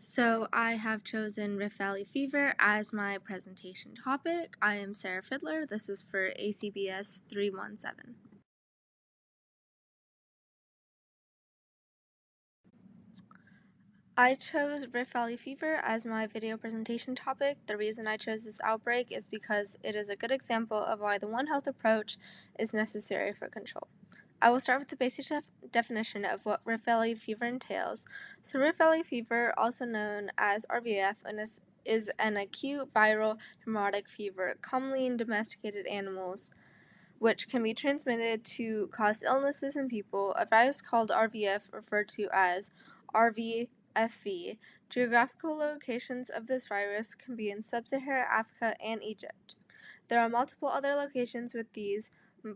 So I have chosen Rift Valley Fever as my presentation topic. I am Sarah Fiddler. This is for ACBS 317. I chose Rift Valley Fever as my video presentation topic. The reason I chose this outbreak is because it is a good example of why the One Health approach is necessary for control. I will start with the basic definition of what Rift Valley fever entails. So Rift Valley fever, also known as RVF, is an acute viral hemorrhagic fever, commonly in domesticated animals, which can be transmitted to cause illnesses in people. A virus called RVF, referred to as RVFV. Geographical locations of this virus can be in sub-Saharan Africa and Egypt. There are multiple other locations with these,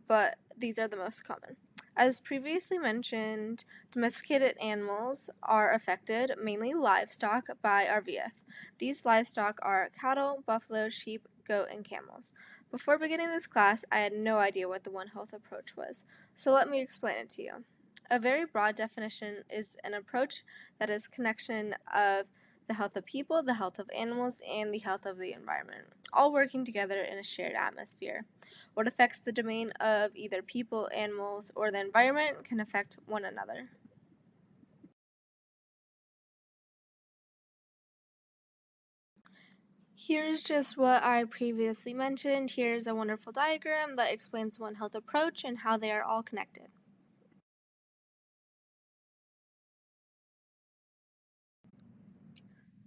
but these are the most common. As previously mentioned, domesticated animals are affected, mainly livestock, by RVF. These livestock are cattle, buffalo, sheep, goat, and camels. Before beginning this class, I had no idea what the One Health approach was, so let me explain it to you. A very broad definition is an approach that is connection of the health of people, the health of animals, and the health of the environment, all working together in a shared atmosphere. What affects the domain of either people, animals, or the environment can affect one another. Here's just what I previously mentioned. Here's a wonderful diagram that explains One Health approach and how they are all connected.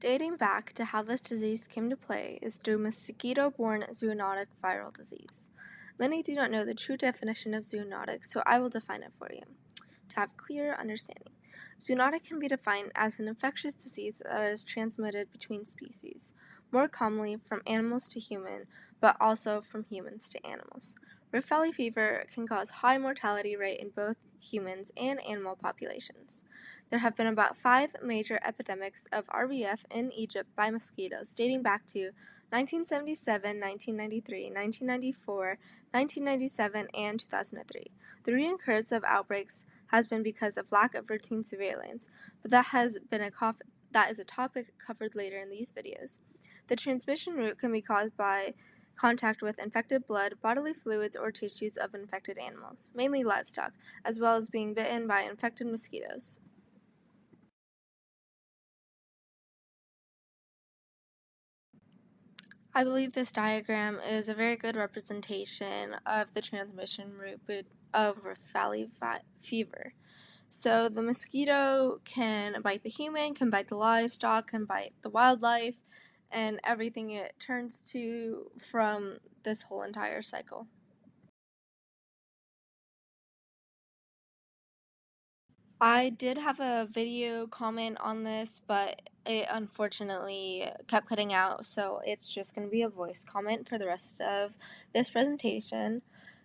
Dating back to how this disease came to play is through mosquito-borne zoonotic viral disease. Many do not know the true definition of zoonotic, so I will define it for you to have clear understanding. Zoonotic can be defined as an infectious disease that is transmitted between species, more commonly from animals to human, but also from humans to animals. Rift Valley fever can cause high mortality rate in both humans and animal populations. There have been about 5 major epidemics of RVF in Egypt by mosquitoes dating back to 1977, 1993, 1994, 1997, and 2003. The reoccurrence of outbreaks has been because of lack of routine surveillance, but that is a topic covered later in these videos. The transmission route can be caused by contact with infected blood, bodily fluids, or tissues of infected animals, mainly livestock, as well as being bitten by infected mosquitoes. I believe this diagram is a very good representation of the transmission route of Rift Valley fever. So the mosquito can bite the human, can bite the livestock, can bite the wildlife, and everything it turns to from this whole entire cycle. I did have a video comment on this, but it unfortunately kept cutting out, so it's just going to be a voice comment for the rest of this presentation.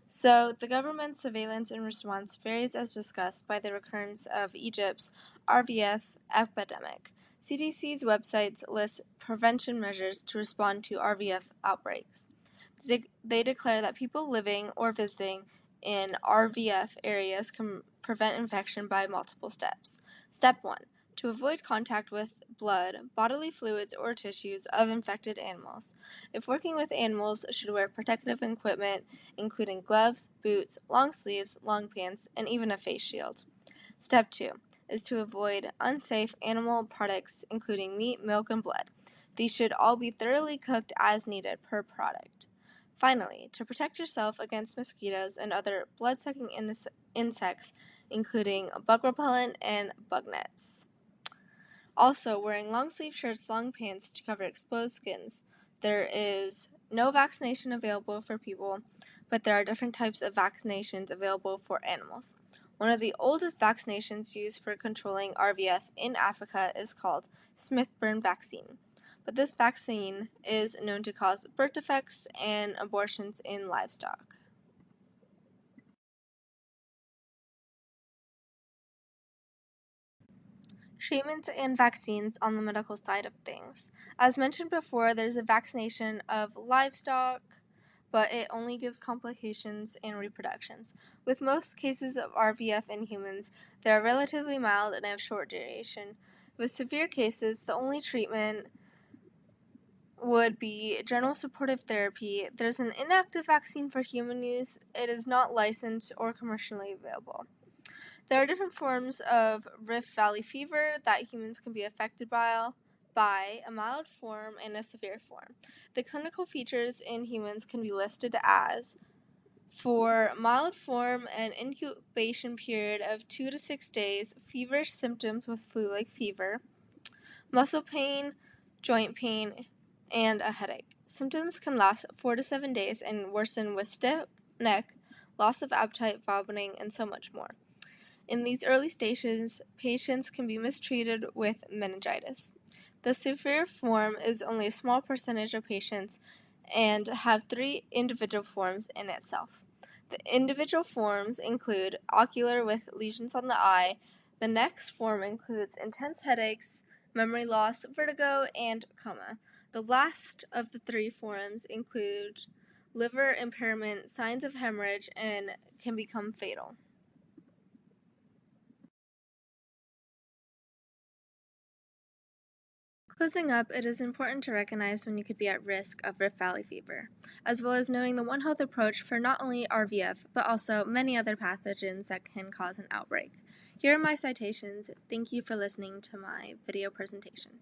So, the government's surveillance and response varies as discussed by the recurrence of Egypt's RVF epidemic. CDC's websites list prevention measures to respond to RVF outbreaks. They declare that people living or visiting in RVF areas can prevent infection by multiple steps. Step 1. To avoid contact with blood, bodily fluids, or tissues of infected animals. If working with animals, should wear protective equipment, including gloves, boots, long sleeves, long pants, and even a face shield. Step 2 is to avoid unsafe animal products, including meat, milk, and blood. These should all be thoroughly cooked as needed per product. Finally, to protect yourself against mosquitoes and other blood-sucking insects, including bug repellent and bug nets. Also, wearing long-sleeve shirts, long pants to cover exposed skins. There is no vaccination available for people, but there are different types of vaccinations available for animals. One of the oldest vaccinations used for controlling RVF in Africa is called Smith-Burn vaccine. But this vaccine is known to cause birth defects and abortions in livestock. Treatments and vaccines on the medical side of things. As mentioned before, there's a vaccination of livestock, but it only gives complications and reproductions. With most cases of RVF in humans, they are relatively mild and have short duration. With severe cases, the only treatment would be general supportive therapy. There's an inactive vaccine for human use. It is not licensed or commercially available. There are different forms of Rift Valley fever that humans can be affected by, a mild form and a severe form. The clinical features in humans can be listed as: for mild form, an incubation period of 2 to 6 days, feverish symptoms with flu-like fever, muscle pain, joint pain, and a headache. Symptoms can last 4 to 7 days and worsen with stiff neck, loss of appetite, vomiting, and so much more. In these early stages, patients can be mistreated with meningitis. The severe form is only a small percentage of patients and have 3 individual forms in itself. The individual forms include ocular with lesions on the eye. The next form includes intense headaches, memory loss, vertigo, and coma. The last of the 3 forms include liver impairment, signs of hemorrhage, and can become fatal. Closing up, it is important to recognize when you could be at risk of Rift Valley fever, as well as knowing the One Health approach for not only RVF, but also many other pathogens that can cause an outbreak. Here are my citations. Thank you for listening to my video presentation.